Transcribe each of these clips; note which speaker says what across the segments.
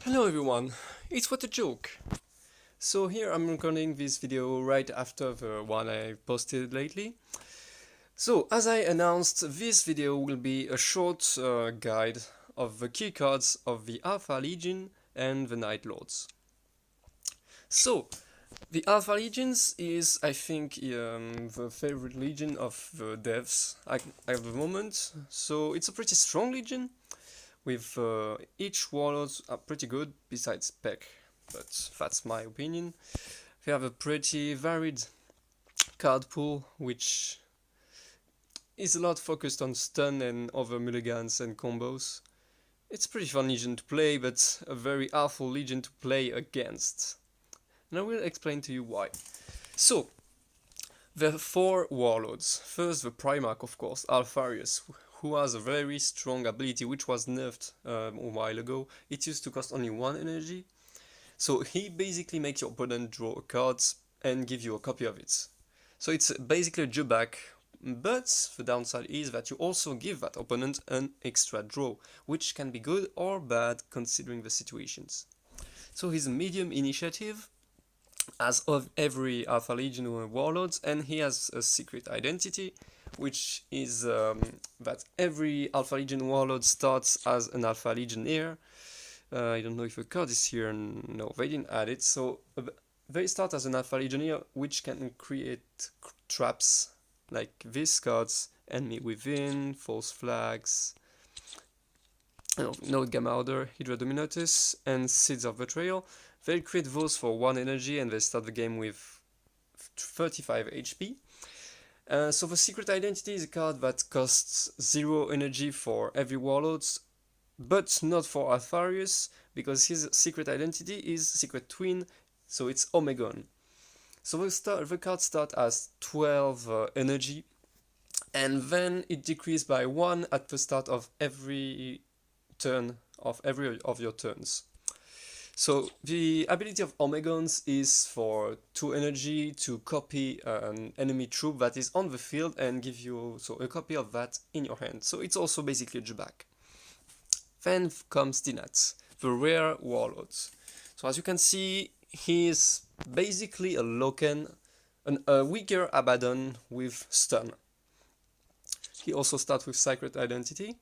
Speaker 1: Hello everyone, it's What a Joke. So here I'm recording this video right after the one I posted lately. So as I announced, this video will be a short guide of the key cards of the Alpha Legion and the Night Lords. So the Alpha Legions is, I think, the favorite legion of the devs at the moment. So it's a pretty strong legion with each warlords are pretty good besides Peck, but that's my opinion. We have a pretty varied card pool, which is a lot focused on stun and other mulligans and combos. It's a pretty fun legion to play, but a very awful legion to play against. And I will explain to you why. So, there are four warlords. First, the Primarch, of course, Alpharius, who has a very strong ability which was nerfed a while ago. It used to cost only 1 energy. So he basically makes your opponent draw a card and give you a copy of it. So it's basically a drawback, but the downside is that you also give that opponent an extra draw, which can be good or bad considering the situations. So he's a medium initiative, as of every Alpha Legion warlords, and he has a secret identity, which is that every Alpha Legion warlord starts as an Alpha Legionnaire. I don't know if a card is here. No, they didn't add it. So they start as an Alpha Legionnaire, which can create traps like these cards: Enemy Within, False Flags, Node Gamma Order, Hydra Dominatus, and Seeds of Betrayal. They create those for 1 energy and they start the game with 35 HP. So the Secret Identity is a card that costs 0 energy for every warlords, but not for Alpharius, because his secret identity is Secret Twin, so it's Omegon. So the cards start as 12 energy, and then it decreases by 1 at the start of every turn of every of your turns. So the ability of Omegons is for 2 energy to copy an enemy troop that is on the field and give you a copy of that in your hand. So it's also basically a drawback. Then comes Dinats, the rare warlords. So as you can see, he is basically a Loken, a weaker Abaddon with stun. He also starts with Secret Identity.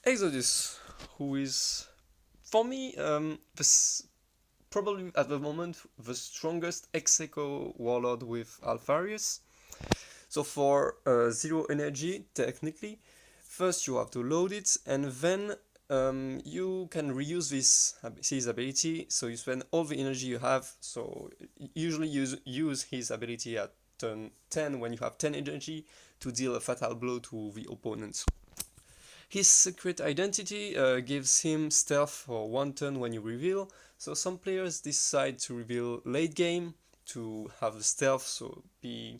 Speaker 1: Exodus, who is, for me, probably at the moment the strongest Execo warlord with Alpharius. So for 0 energy, technically, first you have to load it, and then you can reuse his ability, so you spend all the energy you have. So usually use his ability at turn 10 when you have 10 energy to deal a fatal blow to the opponent. His secret identity gives him stealth for 1 turn when you reveal, so some players decide to reveal late game to have the stealth, so be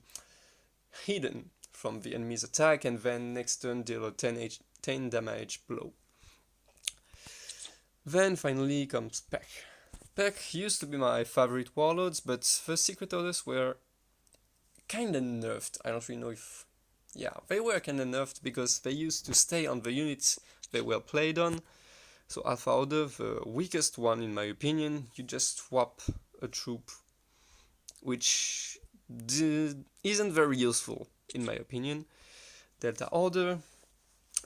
Speaker 1: hidden from the enemy's attack, and then next turn deal a 10 damage blow. Then finally comes Peck. Peck used to be my favorite warlords, but the secret orders were kinda nerfed. I don't really know if... Yeah, they were kinda nerfed because they used to stay on the units they were played on. So Alpha Order, the weakest one in my opinion, you just swap a troop, which isn't very useful in my opinion. Delta Order,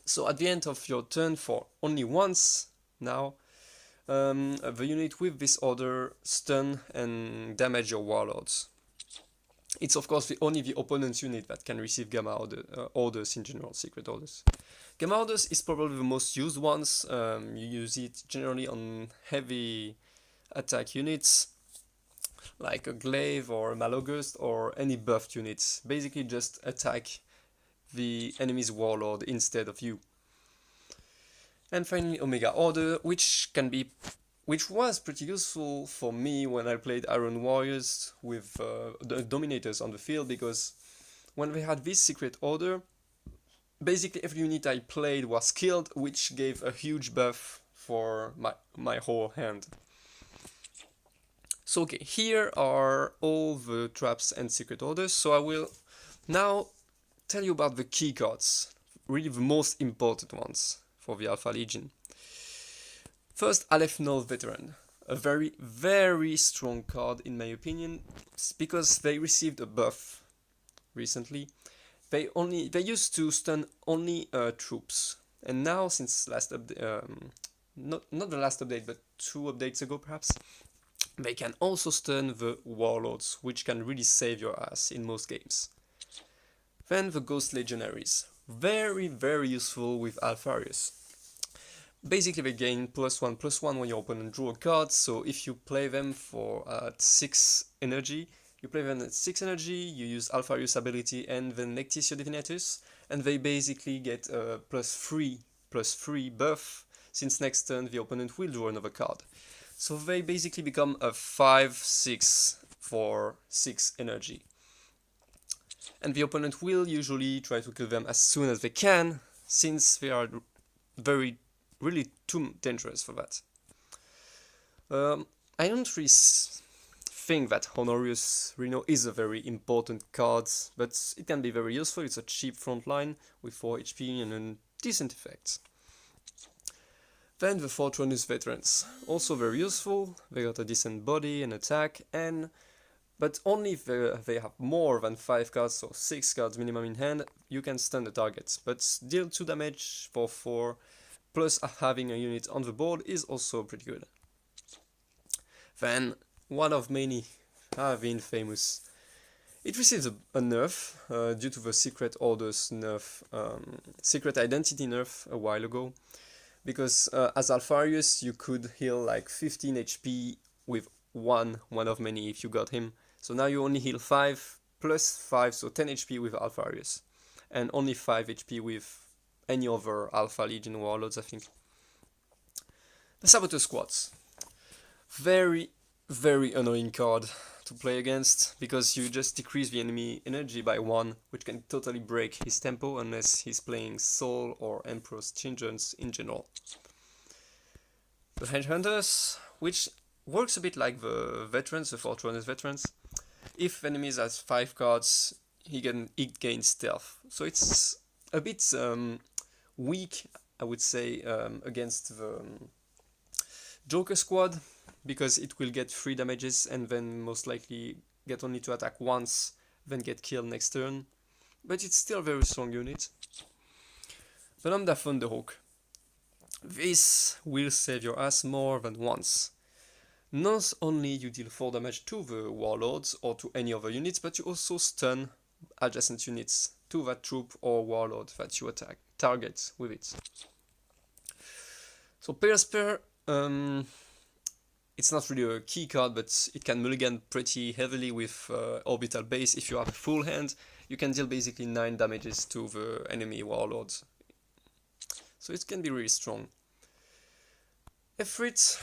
Speaker 1: so at the end of your turn for only once now, the unit with this order stun and damage your warlords. It's of course only the opponent's unit that can receive Gamma orders in general, secret orders. Gamma orders is probably the most used ones. You use it generally on heavy attack units, like a Glaive or a Malogust or any buffed units. Basically just attack the enemy's warlord instead of you. And finally Omega Order, which was pretty useful for me when I played Iron Warriors with the Dominators on the field, because when they had this secret order, basically every unit I played was killed, which gave a huge buff for my whole hand. So okay, here are all the traps and secret orders, so I will now tell you about the key cards, really the most important ones for the Alpha Legion. First, Aleph Null Veteran. a very, very strong card in my opinion, because they received a buff recently. They used to stun only troops, and now since last update, not the last update, but 2 updates ago perhaps, they can also stun the warlords, which can really save your ass in most games. Then the Ghost Legionaries, very, very useful with Alpharius. Basically they gain +1/+1 when your opponent draw a card, so if you play them for at 6 energy, you play them at 6 energy, you use Alpharius ability and then Nectitio Divinatus, and they basically get a +3/+3 buff, since next turn the opponent will draw another card. So they basically become a 5/6 for 6 energy. And the opponent will usually try to kill them as soon as they can, since they are really too dangerous for that. I don't really think that Honorius Rhino is a very important card, but it can be very useful. It's a cheap frontline with 4 HP and a decent effect. Then the Fortronus Veterans, also very useful. They got a decent body and attack, but only if they have more than 5 cards, so 6 cards minimum in hand, you can stun the target. But deal 2 damage for 4, plus having a unit on the board is also pretty good. Then, one of many, the Infamous. It receives a nerf due to the Secret Orders nerf, Secret Identity nerf a while ago. Because as Alpharius, you could heal like 15 HP with one of many if you got him. So now you only heal 5 plus 5, so 10 HP with Alpharius. And only 5 HP with any other Alpha Legion Warlords, I think. The Saboteur Squads. Very, very annoying card to play against, because you just decrease the enemy energy by 1, which can totally break his tempo unless he's playing Soul or Emperor's Chingens in general. The Headhunters, which works a bit like the Veterans, the Fortronus Veterans. If enemies has 5 cards, it gains stealth. So it's a bit weak, I would say, against the Joker Squad, because it will get 3 damages and then most likely get only to attack once, then get killed next turn. But it's still a very strong unit. The Lambda Thunderhawk. This will save your ass more than once. Not only you deal 4 damage to the warlords or to any other units, but you also stun adjacent units to that troop or warlord that you target with it. So Pale Spear, it's not really a key card, but it can mulligan pretty heavily with Orbital Base. If you have a full hand, you can deal basically 9 damages to the enemy warlords. So it can be really strong. Efreet,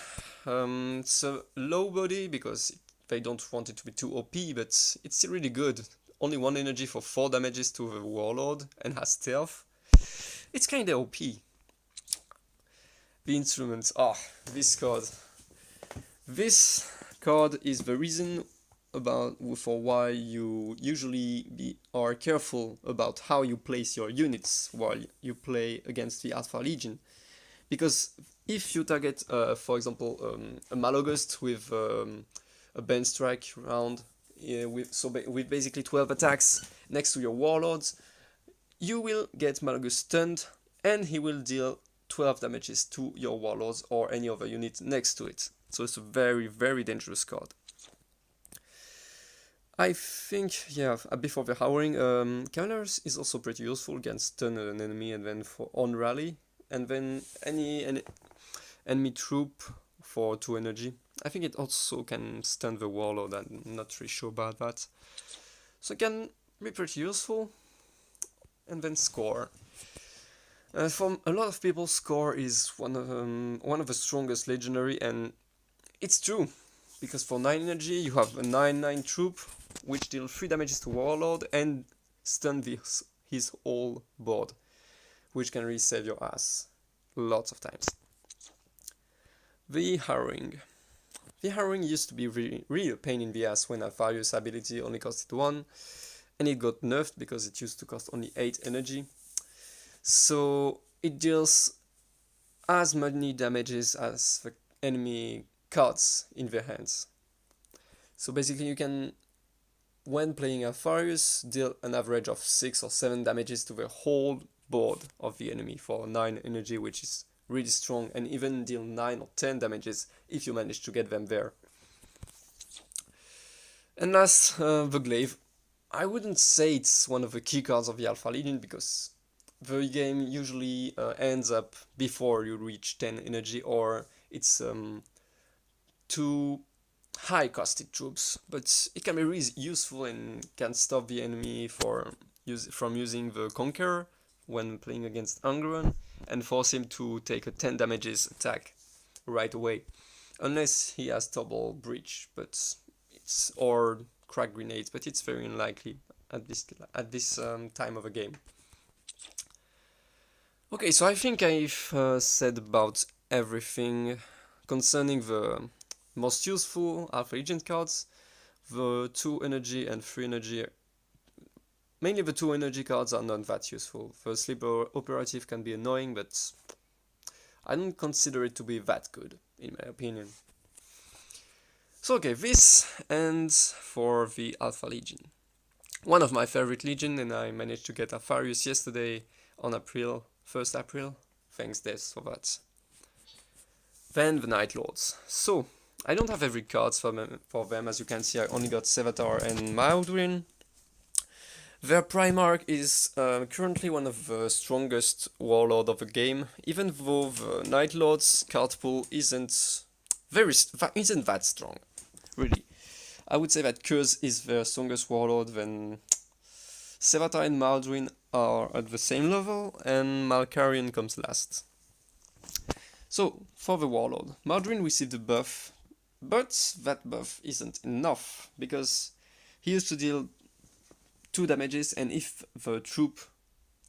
Speaker 1: it's a low body because they don't want it to be too OP, but it's still really good. Only 1 energy for 4 damages to the warlord and has stealth. It's kinda OP. The Instruments, this card. This card is the reason for why you usually are careful about how you place your units while you play against the Alpha Legion. Because if you target, for example, a Malogust with a Band Strike round, with basically 12 attacks next to your warlords, you will get Malogust stunned, and he will deal 12 damages to your warlords or any other unit next to it. So it's a very, very dangerous card. I think, before the Howling, Cavalers is also pretty useful against stun an enemy and then on rally, and then any enemy troop for 2 energy. I think it also can stun the warlord, I'm not really sure about that. So it can be pretty useful. And then Score. For a lot of people, Score is one of the strongest legendary, and it's true, because for 9 energy you have a 9/9 troop, which deals 3 damages to warlord and stun his whole board, which can really save your ass lots of times. The Harrowing. The Harrowing used to be really a pain in the ass when Alpharius' ability only costed 1, and it got nerfed because it used to cost only 8 energy. So it deals as many damages as the enemy cards in their hands. So basically you can, when playing Alpharius, deal an average of 6 or 7 damages to the whole board of the enemy for 9 energy, which is really strong, and even deal 9 or 10 damages if you manage to get them there. And last, the Glaive. I wouldn't say it's one of the key cards of the Alpha Legion, because the game usually ends up before you reach 10 energy, or it's too high costed troops, but it can be really useful and can stop the enemy from using the Conqueror when playing against Angeron, and force him to take a 10 damages attack right away, unless he has double breach, or crack grenades, but it's very unlikely at this time of a game. Okay, so I think I've said about everything concerning the most useful Alpha Legion cards. The 2 energy and 3 energy, mainly the 2 energy cards, are not that useful. The Sleeper Operative can be annoying, but I don't consider it to be that good, in my opinion. So okay, this ends for the Alpha Legion. One of my favorite Legion, and I managed to get Alpharius yesterday on 1st April. Thanks Des for that. Then the Night Lords. So, I don't have every card for them, as you can see. I only got Sevatar and Maldwin. Their Primarch is currently one of the strongest warlord of the game, even though the Night Lords card pool isn't that strong, really. I would say that Curse is the strongest warlord, then Sevatar and Maldwin are at the same level, and Malkarion comes last. So, for the warlord, Maldwin received a buff, but that buff isn't enough, because he used to deal 2 damages, and if the troop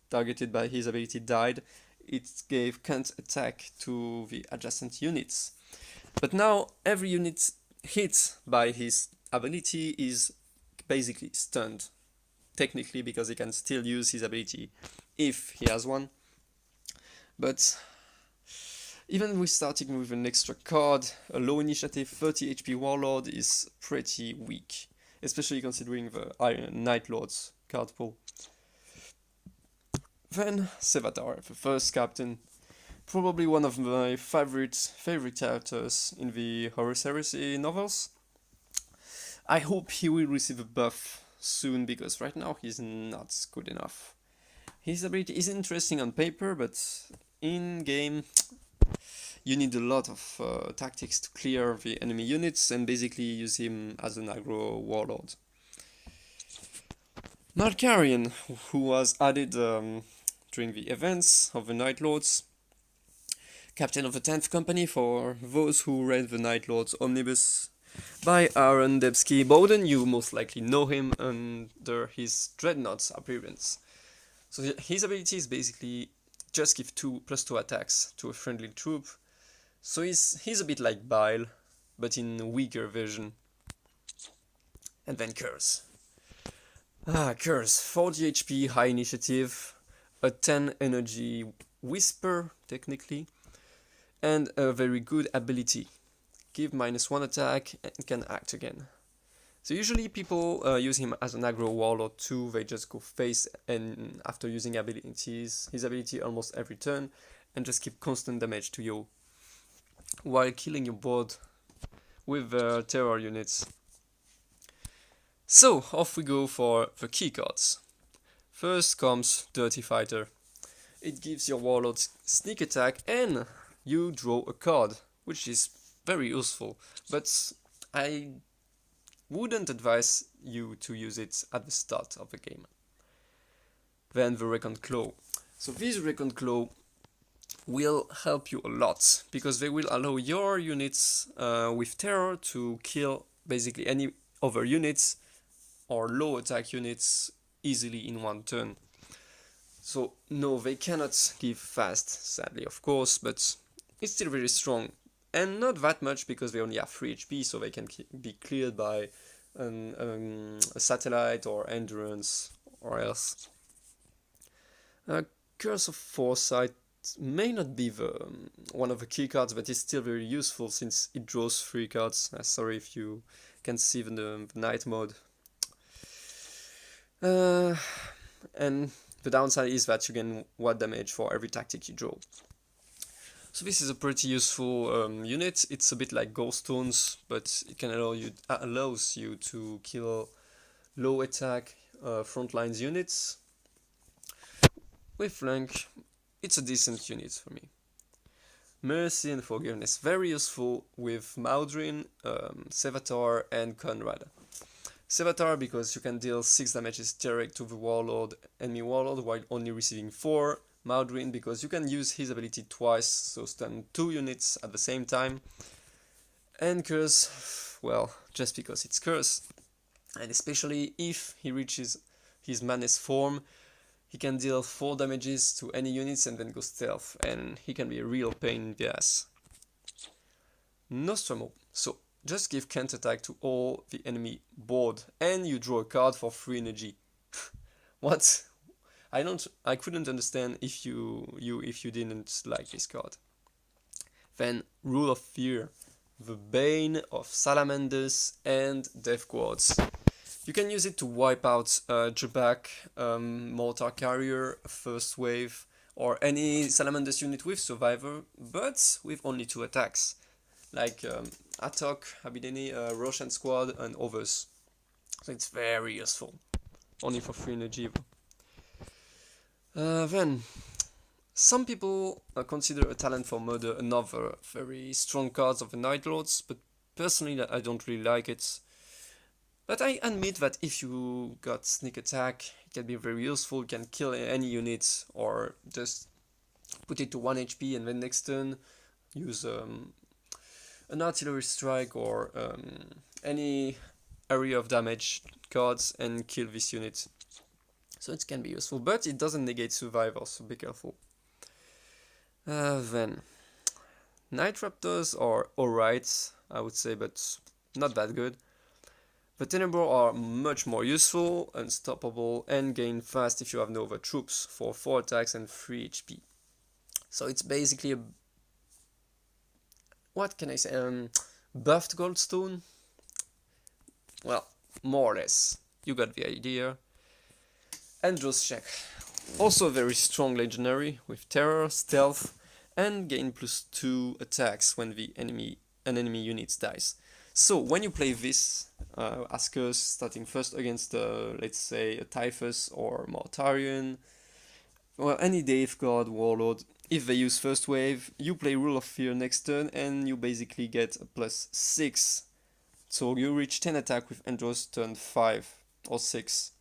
Speaker 1: targeted by his ability died, it gave can't attack to the adjacent units. But now every unit hit by his ability is basically stunned, technically, because he can still use his ability if he has one. But even with starting with an extra card, a low initiative 30 HP warlord is pretty weak, especially considering the Iron Night Lord's card pool. Then Sevatar, the first captain, probably one of my favorite characters in the Horus Heresy novels. I hope he will receive a buff soon, because right now he's not good enough. His ability is interesting on paper, but in game you need a lot of tactics to clear the enemy units and basically use him as an aggro warlord. Malkarion, who was added during the events of the Night Lords, captain of the 10th Company for those who read the Night Lords Omnibus by Aaron Debsky-Bowden. You most likely know him under his Dreadnought's appearance. So his ability is basically just give +2 attacks to a friendly troop. So he's a bit like Bile, but in a weaker version. And then Curse. Curse. 40 HP, high initiative, a 10 energy Whisper, technically, and a very good ability. Give -1 attack and can act again. So usually people use him as an aggro warlord too. They just go face and after using his ability almost every turn, and just keep constant damage to you while killing your board with terror units. So off we go for the key cards. First comes Dirty Fighter. It gives your warlord sneak attack and you draw a card, which is very useful, but I wouldn't advise you to use it at the start of the game. Then the Reckoned Claw. So this Reckoned Claw will help you a lot, because they will allow your units with terror to kill basically any other units or low attack units easily in one turn. So no, they cannot give fast, sadly, of course, but it's still very strong. And not that much, because they only have 3 HP, so they can be cleared by a satellite or endurance or else. Curse of Foresight may not be one of the key cards, but it's still very useful since it draws 3 cards. Sorry if you can see the night mode. And the downside is that you gain 1 damage for every tactic you draw. So this is a pretty useful unit. It's a bit like Ghost Stones, but it can allows you to kill low attack frontlines units. With flank, it's a decent unit for me. Mercy and Forgiveness, very useful with Maudrin, Sevatar and Conrad. Sevatar because you can deal 6 damages direct to the Warlord, enemy Warlord, while only receiving 4. Maudrin because you can use his ability twice, so stun 2 units at the same time. And Curse, well, just because it's Curse. And especially if he reaches his Madness form, he can deal 4 damages to any units and then go stealth, and he can be a real pain in the ass. Nostromo, so just give counter-attack to all the enemy board, and you draw a card for 3 energy. What? I couldn't understand if you didn't like this card. Then Rule of Fear, the bane of salamanders and death guards. You can use it to wipe out Jabak, Mortar Carrier, First Wave, or any salamanders unit with Survivor, but with only 2 attacks, like Atok, Abideni, Roshan Squad, and others. So it's very useful, only for 3 energy. Then, some people consider a Talent for Murder another very strong card of the Night Lords, but personally I don't really like it. But I admit that if you got Sneak Attack, it can be very useful. You can kill any unit, or just put it to 1 HP and then next turn use an Artillery Strike or any area of damage cards and kill this unit. So it can be useful, but it doesn't negate Survivor, so be careful. Then, Night Raptors are alright, I would say, but not that good. The Tenebral are much more useful, unstoppable, and gain fast if you have no other troops for 4 attacks and 3 HP. So it's basically a... what can I say? Buffed Goldstone? Well, more or less. You got the idea. Androshek, also a very strong legendary with terror, stealth, and gain +2 attacks when an enemy unit dies. So when you play this as Curse, starting first against let's say a Typhus or Mortarion, well, any Death Guard Warlord, if they use First Wave, you play Rule of Fear next turn and you basically get a +6. So you reach 10 attack with Andros turn 5 or 6.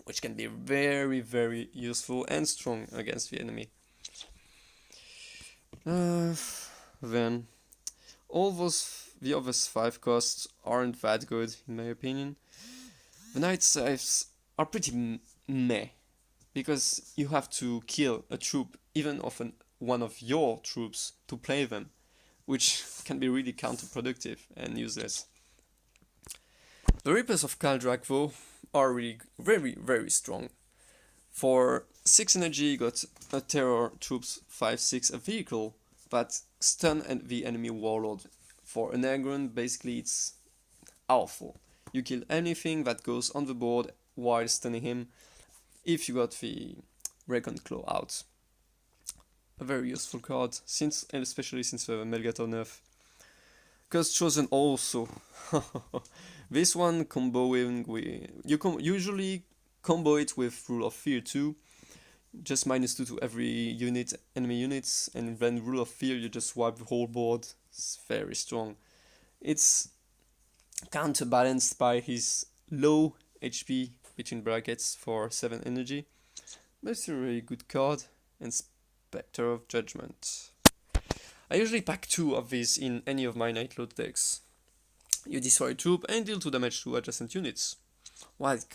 Speaker 1: Which can be very, very useful and strong against the enemy. Then, all the other 5 costs aren't that good, in my opinion. The Night Scythes are pretty meh, because you have to kill a troop, even of one of your troops, to play them, which can be really counterproductive and useless. The Reapers of Kaldrak, though, are really very, very strong. For 6 energy, you got a Terror Troops 5-6, a vehicle that stun the enemy Warlord. For an Agron, basically it's awful. You kill anything that goes on the board while stunning him if you got the Recon Claw out. A very useful card, especially since the Melgator nerf. Curse Chosen also. This one comboing with... you usually combo it with Rule of Fear too. Just -2 to every enemy units, and then Rule of Fear you just wipe the whole board. It's very strong. It's counterbalanced by his low HP between brackets for 7 energy. But it's a really good card. And Spectre of Judgment. I usually pack 2 of these in any of my Nightlord decks. You destroy a troop and deal 2 damage to adjacent units. What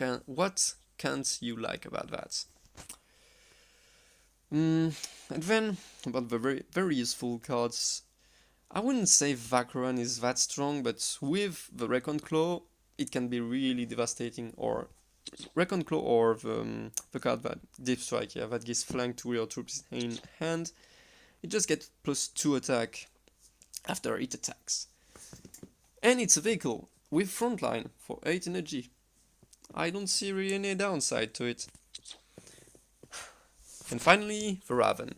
Speaker 1: can't you like about that? And then, about the very, very useful cards, I wouldn't say Vakran is that strong, but with the Recon Claw, it can be really devastating, or Recon Claw or the card that Deep Strike, yeah, that gives flank to real troops in hand, it just gets +2 attack after it attacks. And it's a vehicle with frontline for 8 energy. I don't see really any downside to it. And finally, the Raven.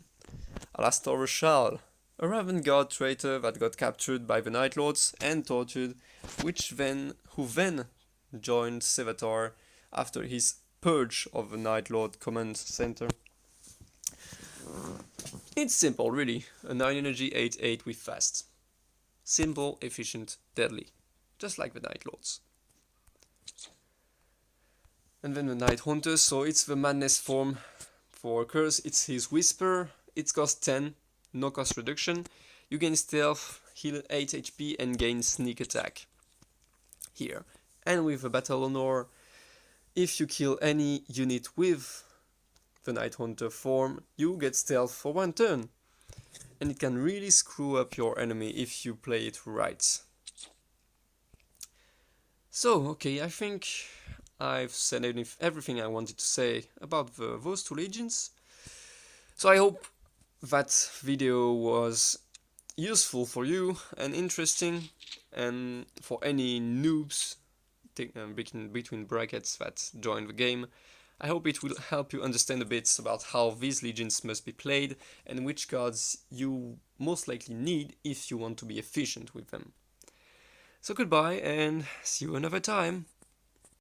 Speaker 1: Alastor Rashal, a Raven god traitor that got captured by the Night Lords and tortured, who then joined Sevatar after his purge of the Night Lord command center. It's simple, really. A 9 energy 8/8 with fast. Simple, efficient, deadly. Just like the Night Lords. And then the Night Hunter, so it's the Madness form for Curse. It's his Whisper. It costs 10, no cost reduction. You gain stealth, heal 8 HP and gain sneak attack. Here. And with the Battle Honor, if you kill any unit with the Night Hunter form, you get stealth for 1 turn. And it can really screw up your enemy if you play it right. So, okay, I think I've said everything I wanted to say about those two legions. So I hope that video was useful for you and interesting, and for any noobs between brackets that join the game. I hope it will help you understand a bit about how these legions must be played and which cards you most likely need if you want to be efficient with them. So goodbye and see you another time.